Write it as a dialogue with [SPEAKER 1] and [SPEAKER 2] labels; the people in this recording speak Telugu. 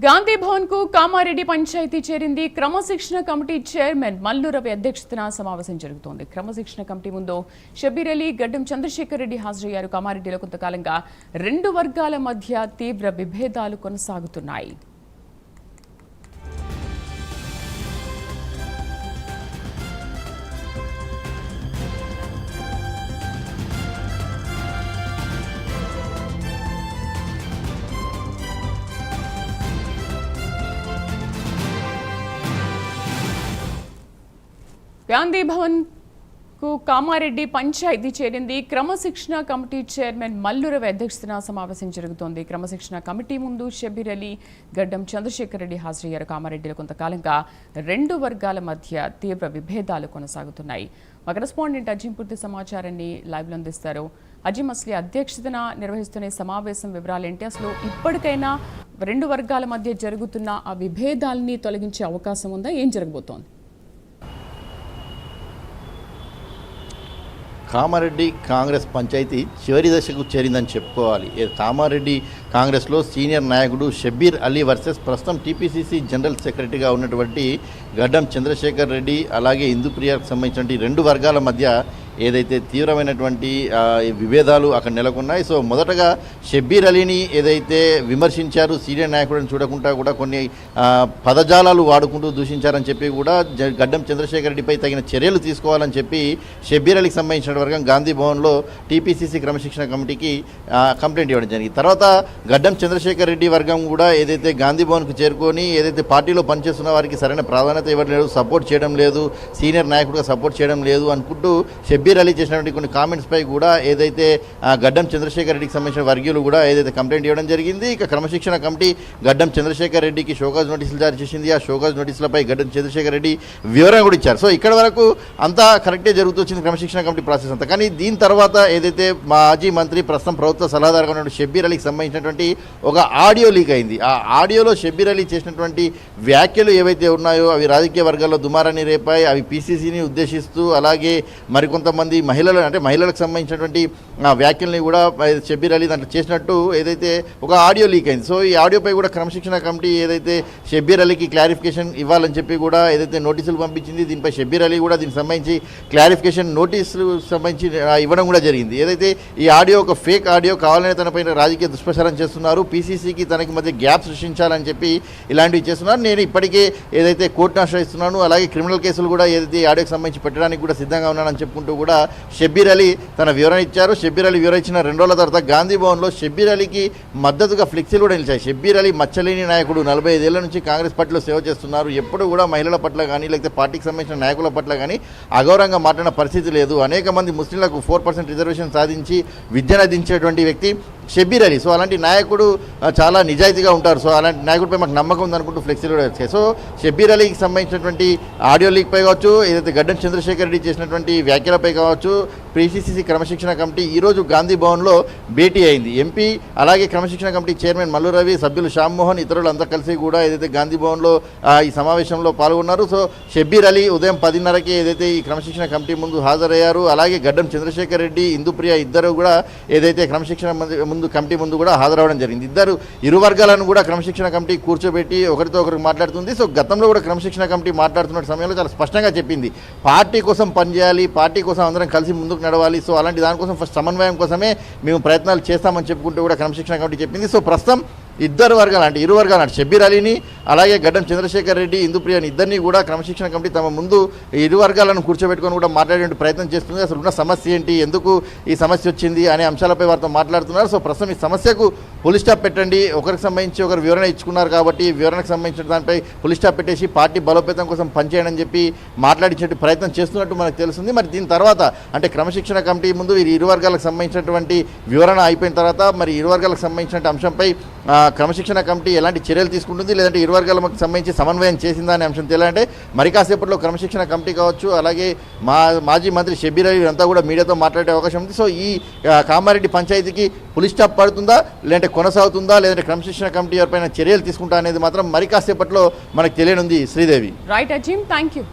[SPEAKER 1] గాంధీ భవన్ కు కామారెడ్డి పంచాయతీ చేరింది. క్రమశిక్షణ కమిటీ చైర్మన్ మల్లు రవి అధ్యక్షతన సమావేశం జరుగుతోంది. క్రమశిక్షణ కమిటీ ముందు షబ్బీర్ అలీ, గడ్డం చంద్రశేఖర్ రెడ్డి హాజరయ్యారు. కామారెడ్డిలో కొంతకాలంగా రెండు వర్గాల మధ్య తీవ్ర విభేదాలు కొనసాగుతున్నాయి. గాంధీ భవన్ కు కామారెడ్డి పంచాయతీ చేరింది. క్రమశిక్షణ కమిటీ చైర్మన్ మల్లు రవి అధ్యక్షతన సమావేశం జరుగుతోంది. క్రమశిక్షణ కమిటీ ముందు షబ్బీర్ అలీ, గడ్డం చంద్రశేఖర్ రెడ్డి హాజరయ్యారు. కామారెడ్డిలో కొంతకాలంగా రెండు వర్గాల మధ్య తీవ్ర విభేదాలు కొనసాగుతున్నాయి. మా కరెస్పాండెంట్ అజీం పూర్తి సమాచారాన్ని లైవ్లో అందిస్తారు. అజీం, అసలు అధ్యక్షతన నిర్వహిస్తున్న సమావేశం వివరాలేంటి? అసలు ఇప్పటికైనా రెండు వర్గాల మధ్య జరుగుతున్న ఆ విభేదాలని తొలగించే అవకాశం ఉందా? ఏం జరగబోతోంది?
[SPEAKER 2] కామారెడ్డి కాంగ్రెస్ పంచాయతీ చివరి దశకు చేరిందని చెప్పుకోవాలి. కామారెడ్డి కాంగ్రెస్లో సీనియర్ నాయకుడు షబ్బీర్ అలీ వర్సెస్ ప్రస్తుతం టీపీసీసీ జనరల్ సెక్రటరీగా ఉన్నటువంటి గడ్డం చంద్రశేఖర్ రెడ్డి, అలాగే హిందూప్రియకు సంబంధించిన రెండు వర్గాల మధ్య ఏదైతే తీవ్రమైనటువంటి విభేదాలు అక్కడ నెలకొన్నాయి. సో మొదటగా షబ్బీర్ అలీని ఏదైతే విమర్శించారు, సీనియర్ నాయకుడిని చూడకుండా కూడా కొన్ని పదజాలాలు వాడుకుంటూ దూషించారని చెప్పి కూడా గడ్డం చంద్రశేఖర్ రెడ్డిపై తగిన చర్యలు తీసుకోవాలని చెప్పి షబ్బీర్ అలీకి సంబంధించిన వర్గం గాంధీ భవన్లో టీపీసీసీ క్రమశిక్షణ కమిటీకి కంప్లైంట్ ఇవ్వడం జరిగింది. తర్వాత గడ్డం చంద్రశేఖర్ రెడ్డి వర్గం కూడా ఏదైతే గాంధీ భవన్కు చేరుకొని ఏదైతే పార్టీలో పనిచేస్తున్న వారికి సరైన ప్రాధాన్యత ఇవ్వడం లేదు, సపోర్ట్ చేయడం లేదు, సీనియర్ నాయకుడిగా సపోర్ట్ చేయడం లేదు అనుకుంటూ షబ్బీర్ అలీ చేసినటువంటి కొన్ని కామెంట్స్ పై కూడా ఏదైతే గడ్డం చంద్రశేఖర్ రెడ్డికి సంబంధించిన వర్గీయులు కూడా ఏదైతే కంప్లైంట్ ఇవ్వడం జరిగింది. ఇక క్రమశిక్షణ కమిటీ గడ్డం చంద్రశేఖర్ రెడ్డికి షోకాజ్ నోటీసులు జారీ చేసింది. ఆ షోకాజ్ నోటీసులపై గడ్డం చంద్రశేఖర్ రెడ్డి వివరణ కూడా ఇచ్చారు. సో ఇక్కడ వరకు అంతా కరెక్టే జరుగుతొచ్చింది క్రమశిక్షణ కమిటీ ప్రాసెస్ అంతా. కానీ దీని తర్వాత ఏదైతే మాజీ మంత్రి ప్రస్తుతం ప్రభుత్వ సలహాదారుగా ఉన్నటువంటి షబ్బీర్ అలీకి సంబంధించినటువంటి ఒక ఆడియో లీక్ అయింది. ఆ ఆడియోలో షబ్బీర్ అలీ చేసినటువంటి వ్యాఖ్యలు ఏవైతే ఉన్నాయో అవి రాజకీయ వర్గాల్లో దుమారాన్ని రేపాయి. అవి పీసీసీని ఉద్దేశిస్తూ అలాగే మరికొంతమంది మహిళలకు సంబంధించినటువంటి వ్యాఖ్యల్ని కూడా షబ్బీర్ అలీ దాంట్లో చేసినట్టు ఏదైతే ఒక ఆడియో లీక్ అయింది. సో ఈ ఆడియోపై కూడా క్రమశిక్షణ కమిటీ ఏదైతే షబ్బీర్ అలీకి క్లారిఫికేషన్ ఇవ్వాలని చెప్పి కూడా ఏదైతే నోటీసులు పంపించింది, దీనిపై షబ్బీర్ అలీ కూడా దీనికి సంబంధించి క్లారిఫికేషన్ నోటీసులు సంబంధించి ఇవ్వడం కూడా జరిగింది. ఏదైతే ఈ ఆడియో ఒక ఫేక్ ఆడియో, కావాలనే తనపైన రాజకీయ దుష్ప్రచారం చేస్తున్నారు, పీసీసీకి తనకి మధ్య గ్యాప్ సృష్టించాలని చెప్పి ఇలాంటివి చేస్తున్నారు. నేను ఇప్పటికే ఏదైతే కోర్టును ఆశ్రయిస్తున్నాను, అలాగే క్రిమినల్ కేసులు కూడా ఏదైతే ఈ ఆడియోకి సంబంధించి పెట్టడానికి కూడా సిద్ధంగా ఉన్నానని చెప్పుకుంటూ కూడా షబ్బీర్ అలీ తన వివరణ ఇచ్చారు. షబ్బీర్ అలీ వివరణ ఇచ్చిన 2 రోజుల తర్వాత గాంధీ భవన్లో షబ్బీర్ అలీకి మద్దతుగా ఫ్లెక్సీలు కూడా నిలిచాయి. షబ్బీర్ అలీ మచ్చలేని నాయకుడు, 45 ఏళ్ల నుంచి కాంగ్రెస్ పార్టీలో సేవ చేస్తున్నారు, ఎప్పుడు కూడా మహిళల పట్ల కానీ లేకపోతే పార్టీకి సంబంధించిన నాయకుల పట్ల కానీ అగౌరవంగా మాట్లాడిన పరిస్థితి లేదు. అనేక మంది ముస్లింలకు 4% రిజర్వేషన్ సాధించి విద్యను అందించేటువంటి వ్యక్తి షబ్బీర్ అలీ. సో అలాంటి నాయకుడు చాలా నిజాయితీగా ఉంటారు. సో అలాంటి నాయకుడిపై మాకు నమ్మకం ఉందనుకుంటూ ఫ్లెక్సీలు కూడా వచ్చాయి. సో షబ్బీర్ అలీకి సంబంధించినటువంటి ఆడియో లీక్పై కావచ్చు, ఏదైతే గడ్డం చంద్రశేఖర్ రెడ్డి చేసినటువంటి వ్యాఖ్యలపై కావచ్చు, పీసీసీ క్రమశిక్షణ కమిటీ ఈరోజు గాంధీ భవన్లో భేటీ అయింది. ఎంపీ అలాగే క్రమశిక్షణ కమిటీ చైర్మన్ మల్లు రవి, సభ్యులు శ్యామ్మోహన్, ఇతరులంతా కలిసి కూడా ఏదైతే గాంధీ భవన్లో ఈ సమావేశంలో పాల్గొన్నారు. సో షబ్బీర్ అలీ ఉదయం 10:30కి ఏదైతే ఈ క్రమశిక్షణ కమిటీ ముందు హాజరయ్యారు. అలాగే గడ్డం చంద్రశేఖర్ రెడ్డి, హిందూప్రియ ఇద్దరు కూడా ఏదైతే క్రమశిక్షణ ముందు కమిటీ ముందు కూడా హాజరవడం జరిగింది. ఇరు వర్గాలను కూడా క్రమశిక్షణ కమిటీ కూర్చోబెట్టి ఒకరితో ఒకరికి మాట్లాడుతుంది. సో గతంలో కూడా క్రమశిక్షణ కమిటీ మాట్లాడుతున్న సమయంలో చాలా స్పష్టంగా చెప్పింది, పార్టీ కోసం పనిచేయాలి, పార్టీ కోసం అందరం కలిసి ముందుకు నడవాలి. సో అలాంటి దానికోసం ఫస్ట్ సమన్వయం కోసమే మేము ప్రయత్నాలు చేస్తామని చెప్పుకుంటూ కూడా క్రమశిక్షణ కమిటీ చెప్పింది. సో ప్రస్తుతం ఇరు వర్గాలు అంటే షబ్బీర్ అలీని అలాగే గడ్డం చంద్రశేఖర్ రెడ్డి, హిందూప్రియని ఇద్దరిని కూడా క్రమశిక్షణ కమిటీ తమ ముందు ఇరు వర్గాలను కూర్చోబెట్టుకొని కూడా మాట్లాడే ప్రయత్నం చేస్తుంది. అసలు ఉన్న సమస్య ఏంటి, ఎందుకు ఈ సమస్య వచ్చింది అనే అంశాలపై వారితో మాట్లాడుతున్నారు. సో ప్రస్తుతం ఈ సమస్యకు పులి స్టాప్ పెట్టండి, ఒకరికి సంబంధించి ఒకరు వివరణ ఇచ్చుకున్నారు కాబట్టి వివరణకు సంబంధించిన దానిపై పులి స్టాప్ పెట్టేసి పార్టీ బలోపేతం కోసం పనిచేయడం అని చెప్పి మాట్లాడించే ప్రయత్నం చేస్తున్నట్టు మనకు తెలుస్తుంది. మరి దీని తర్వాత అంటే క్రమశిక్షణ కమిటీ ముందు ఇరు వర్గాలకు సంబంధించినటువంటి వివరణ అయిపోయిన తర్వాత మరి ఇరు వర్గాలకు సంబంధించిన అంశంపై క్రమశిక్షణ కమిటీ ఎలాంటి చర్యలు తీసుకుంటుంది, లేదంటే ఇరు వర్గాలకు సంబంధించి సమన్వయం చేసిందా అనే అంశం తెలియాలంటే మరి కాసేపట్లో క్రమశిక్షణ కమిటీ కావచ్చు, అలాగే మాజీ మంత్రి షబ్బీర్ అలీ అంతా కూడా మీడియాతో మాట్లాడే అవకాశం ఉంది. సో ఈ కామారెడ్డి పంచాయతీకి పులి స్టాప్ పడుతుందా, లేదంటే కొనసాగుతుందా, లేదంటే క్రమశిక్షణ కమిటీ పైన చర్యలు తీసుకుంటా అనేది మాత్రం మరి కాసేపట్లో మనకు తెలియనుంది. Sridevi.
[SPEAKER 1] Right Azeem, thank you.